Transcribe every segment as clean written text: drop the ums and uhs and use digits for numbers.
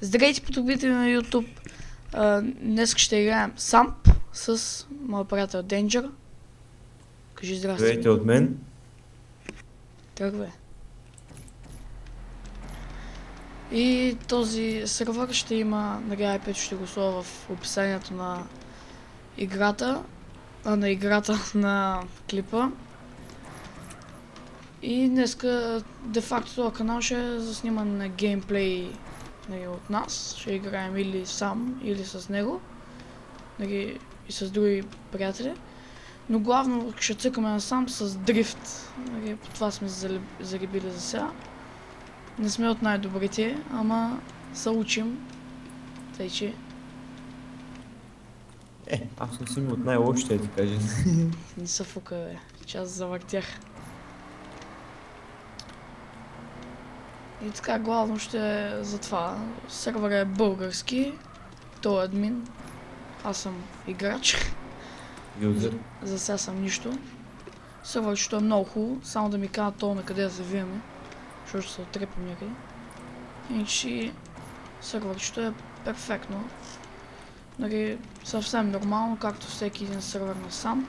Здравейте, потребители на YouTube! Днес ще играем Самп с моят приятел Danger. Кажи здрасти. Здравейте от мен. Тръгвай. И този сервер ще има, на IP ще го сложа в описанието на играта, на клипа. И днеска, де-факто, този канал ще е за снимане на геймплей от нас. Ще играем или сам, или с него. И с други приятели. Но главно ще цъкаме насам с дрифт. По това сме заребили за сега. Не сме от най-добрите, ама се учим. Тъй че... Аз не съм от най-лошите, ти кажа. Не са фука, бе. Че аз завъртях. И така, главно ще е за това. Сервер е български. Той е админ. Аз съм играч. Юзер. За сега съм нищо. Сервърчето е много хубаво, само да ми кажат то на къде да завиваме, защото ще се отрепам някъде. Иначе сервърчето е перфектно. Съвсем нормално, както всеки един сервер на сам.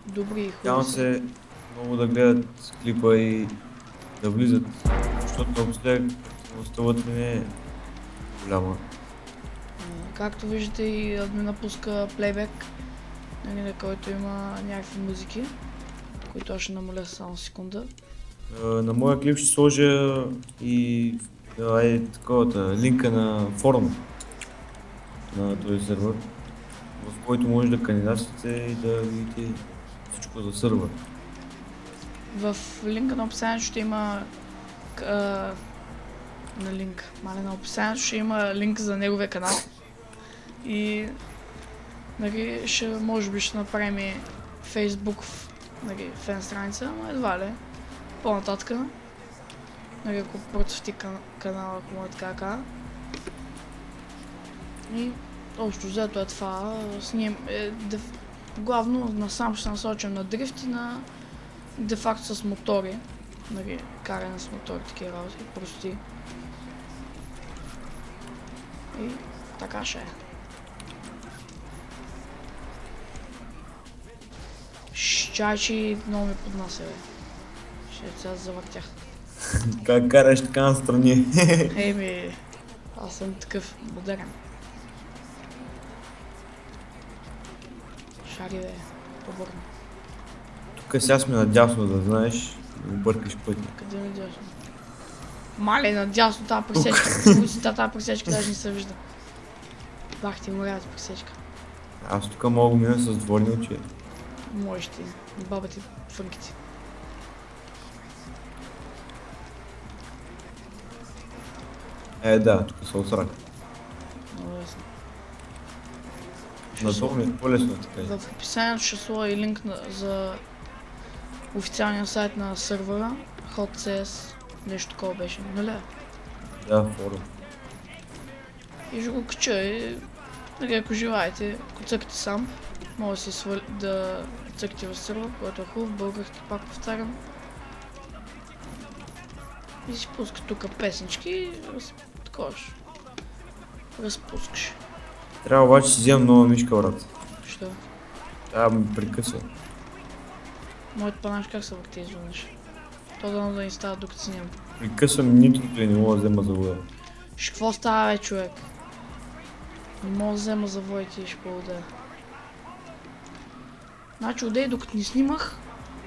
Добри и Тяна хубави. се много да гледат клипа и да влизат, защото напоследък активността вътре не е голяма. Както виждате, и админа пуска плейбек, на който има някакви музики, които аз ще намаля само секунда. На моя клип ще сложа и линка на форум на този сервер, в който може да кандидатствате и да видите всичко за сервер. В линка на описанието ще има на описанието ще има линк за неговия канал. И може би ще направим Facebook фен страница, но едва ли. По-нататък. Ако процъфти канала, ако му е така. И общо взето е това. Главно насам ще се насочим на дрифт и на де-факто с мотори. Каране с мотори, такива работи, прости. И така ще е. Чайчи много ми поднася, бе. Ще сега завъртях. Как караш така настрани? Еми, аз съм такъв модерен. Шари, бе, побърна. Тук сега сме надясно, да знаеш, да объркаш пътя. Къде ми дясно? Мале, надясно тази пресечка. Тази пресечка даже не се вижда. Бах ти моря тази пресечка. Аз тук мога да мина с дворни очи. Можеш ти, баба ти фънките. Да, тук се осрах. Много ясно. Надолу ми е по-лесно, така. В описанието ще сложа и линк за официалния сайт на сервера, HotCS, нещо такова беше, нали? Да, форум. И ще го кача и ако желаете, ако цъкате сам, може да цъкате в сервер, който е хубав, български, пак повтарям. И си пуска тук песнички и таковаш. Разпускаш. Трябва обаче си вземам нова мишка, брат. Що? Трябва да ми прекъсва. Моето панаш как се върти изведнъж? То дано да ни става докато си нямам. Прекъсвам нитрото и не мога да взема завода. Какво става, бе, човек? Не мога да взема завоите и ще повода. Значи отдей докато ни снимах,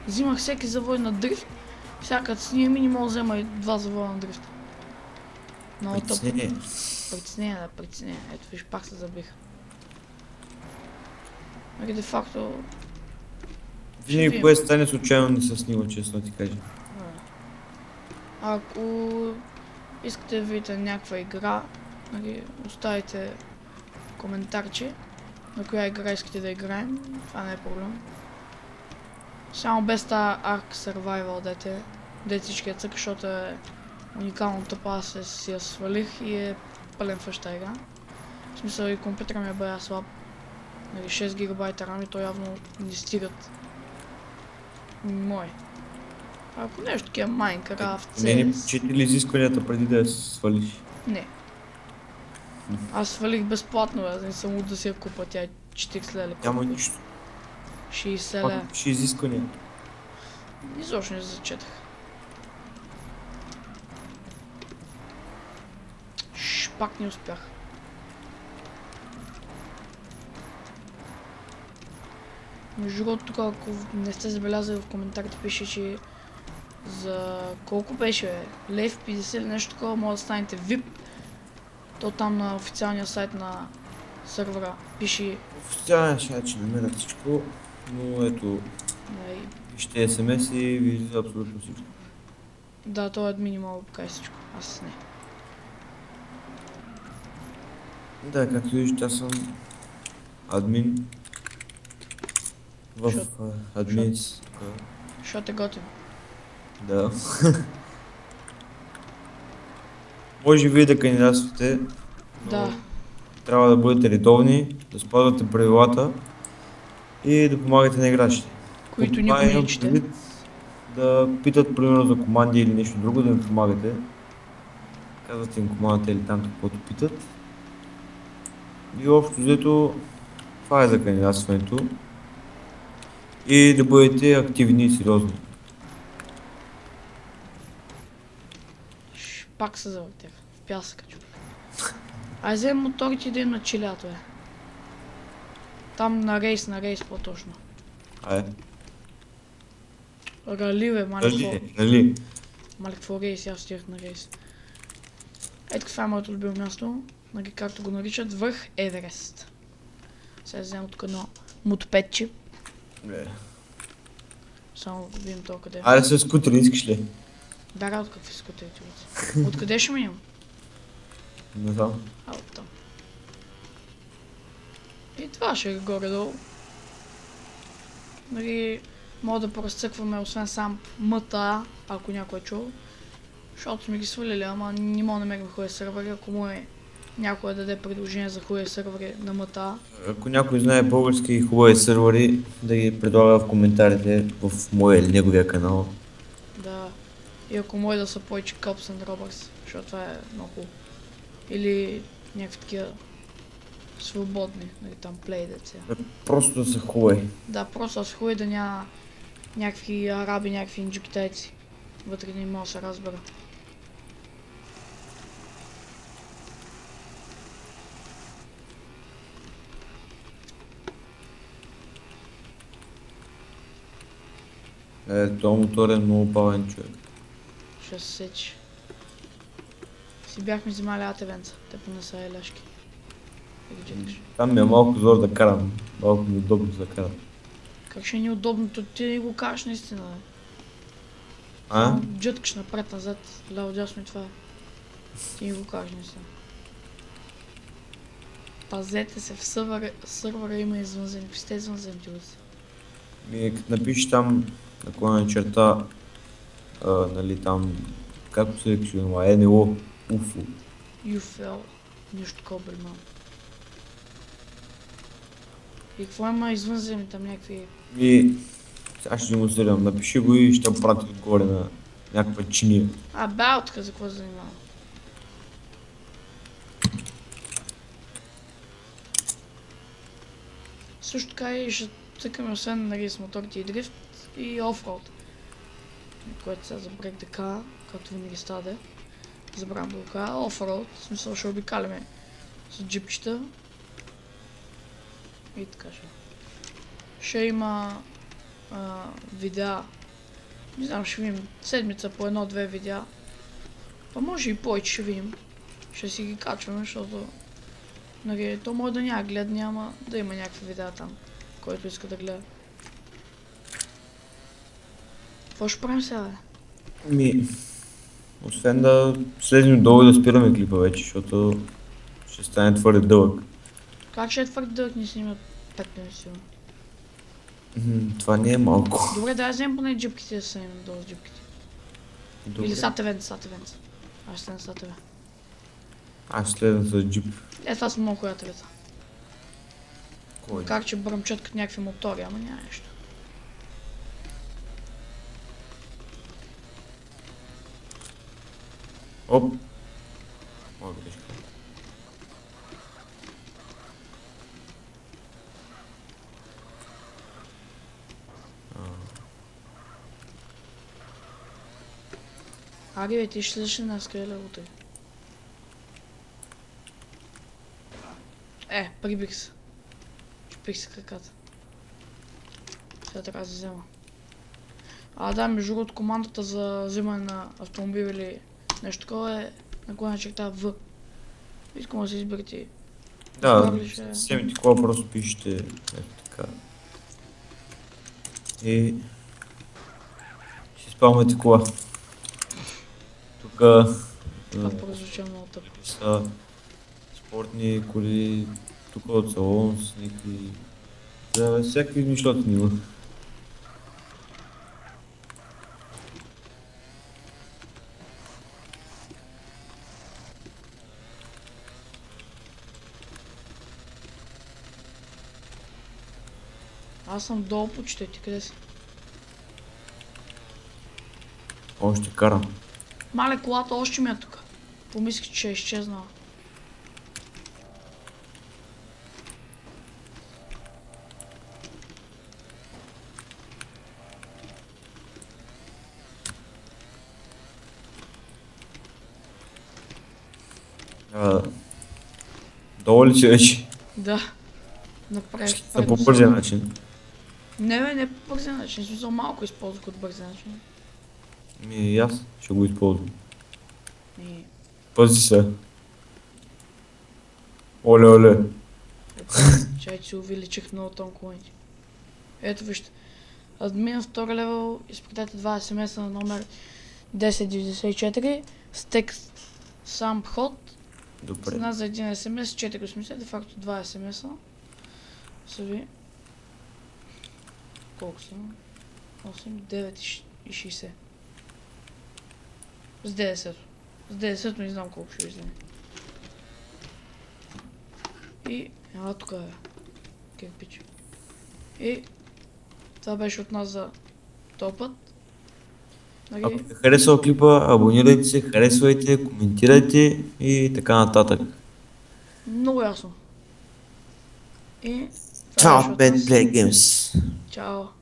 взимах всеки завой на дрифт. Сега като снимам и не мога да взема и два завоя на дрифт. Много тъпо. Притеснение. Ето виж, пак се забих. Де факто... Винаги кое стане случайно не се снима, честно ти кажа. Ако искате да видите някаква игра, оставите коментарче на коя игра искате да играем, това не е проблем. Само без тази Ark Survival дете всички я цъка, защото е уникално тъпа, аз си я свалих и е пълен фъща игра. В смисъл и компютъра ми е бая слаб. 6 гигабайта RAM и то явно не стигат мой. Ако нещо такива Minecraft, CS... Не ни почити ли изискванията преди да я свалиш? Не. Аз свалих безплатно, бе, не съм луд да си я купа, тя е 40 леля. Няма нищо. 60 лея. Пак пише изисквания. Изобщо не зачетах. Пак не успях. Между другото, тук, ако не сте забелязали в коментарите, пише, че за колко беше, бе? Лев 50 или нещо такова, може да станете VIP. То там на официалния сайт на сървъра пише Официален ще че намеря всичко, но ето, да, вижте SMS и виждате абсолютно всичко. да, той е админ мога да покаже всичко. Аз не. Да, както виждате, аз съм админ в админс. Защото е готин. Да. Може вие да кандидатствате, но Да. трябва да бъдете редовни, да спазвате правилата и да помагате на играчите. Които От това никой не имам чете. предвид да питат примерно за команди или нещо друго, да им помагате. Казвате им командата или там каквото питат. И общо взето това е за кандидатстването. И да бъдете активни и сериозни. Пак се завъртях. В пясъка, човек. Ай, взем моторите да им на чилято, бе. Там на рейс по-точно. Айде. Рали, бе, малко. Нали? Малко рейс, аз стих на рейс. Ето това е моето любимо място, нали, както го наричат, върх Еверест. Сега вземем тук едно мотопедче. Само да видим то къде. Айде с скутери, искаш ли? Да, от какви скутерите от. Откъде ще минем? Не знам. От там. И това ще е горе-долу. Нали, мога да поразцъкваме, освен сам МТА, ако някой е чул. Защото сме ги свалили, ама не мога да намерим хуя сървъри, ако му е някой да даде предложение за хуя сървъри на МТА. Ако някой знае български хубави сървъри, да ги предлага в коментарите в моя или неговия канал. Да. И ако може да са повече Cops and Robbers, защото това е много хубаво. Или някакви такива свободни, нали там плей деца. Просто да са хубави. Да, просто аз хубаво да няма някакви араби, някакви инджукитайци. Вътре не мога да се разбера. Този мотор е много бавен, човек. Ще се сечи. Си бяхме взимали атевенца, те поне са еляшки. Да ги джеткаш. Там ми е малко зор да карам. Малко ми е удобно да карам. Как ще е неудобното, ти го кажеш наистина, бе. А? Само джеткаш напред-назад, ляво-дясно и това е. Ти ни го кажеш наистина. Пазете се, в сървъра има извънземни. Какви сте извънземни, Като напишеш там наклона черта, нали там, както се казва, НЛО, УФО. UFL, нещо такова бельман. И какво има извънземни там някакви... И сега ще го сърдам, напиши го и ще прати отгоре на някаква чиния. Балтка, за какво се занимава? Също така и ще цъкаме освен нали, с моторите и дрифт и офроуд. Което сега забрах да кажа, както винаги стаде. Забравям да го кажа. Офроуд, в смисъл ще обикаляме с джипчета. И така ще. Ще има видеа. Не знам, ще видим седмица по едно-две видеа. Па може и повече ще видим. Ще си ги качваме, защото нали, то може да няма гледни, ама да има някакви видеа там, който иска да гледа. Какво ще правим сега, бе? Освен да слезем долу и да спираме клипа вече, защото ще стане твърде дълъг. Как ще е твърде дълъг, ни снима 5 минути сигурно. Това не е малко. Добре, да вземем поне джипките да седнем долу с джипките. Добре. Или сатевен. Аз ще на сатеве. Аз ще следвам с джип. Това са много хуя телета. Кой? Как че бръмчат като някакви мотори, ама няма нещо. Оп. Моя грешка. Хари, бе, ти ще слизаш ли на скеле утре? Прибих се. Чупих се краката. Сега трябва да се взема. Да, между другото командата за взимане на автомобил или нещо такова е наклона черта В. Искам да се изберете. Да, съвсем такова просто пишете ето така. И си спамвате кола. Тук Това прозвуча много тъпо. са спортни коли, тук от салон с някакви... За всякакви нещата има. Аз съм долу почти, ти къде си? Още карам. Мале, колата още ми е тук. Помислих, че е изчезнала. Долу ли си вече? Да. Направих За по-бързия начин. Не бе, не по бързия начин. В смисъл малко използвах от бързия начин. И аз ще го използвам. И... Пази се. Оле, оле. Чай, че увеличих много тонколенти. Ето вижте. Админ втори левел, изпратете 2 смс на номер 1094 с текст сам ход. Добре. Цена за един смс 4,80, де факто 2 смс са ви... Колко са? 8, 9 и 60. С 10. С 10 не знам колко ще излезе. И... тук е. Кирпич. И... Това беше от нас за този път. Ако ви е харесал клипа, абонирайте се, харесвайте, коментирайте и така нататък. Много ясно. И... Ciao, Ben Play Games. Чао.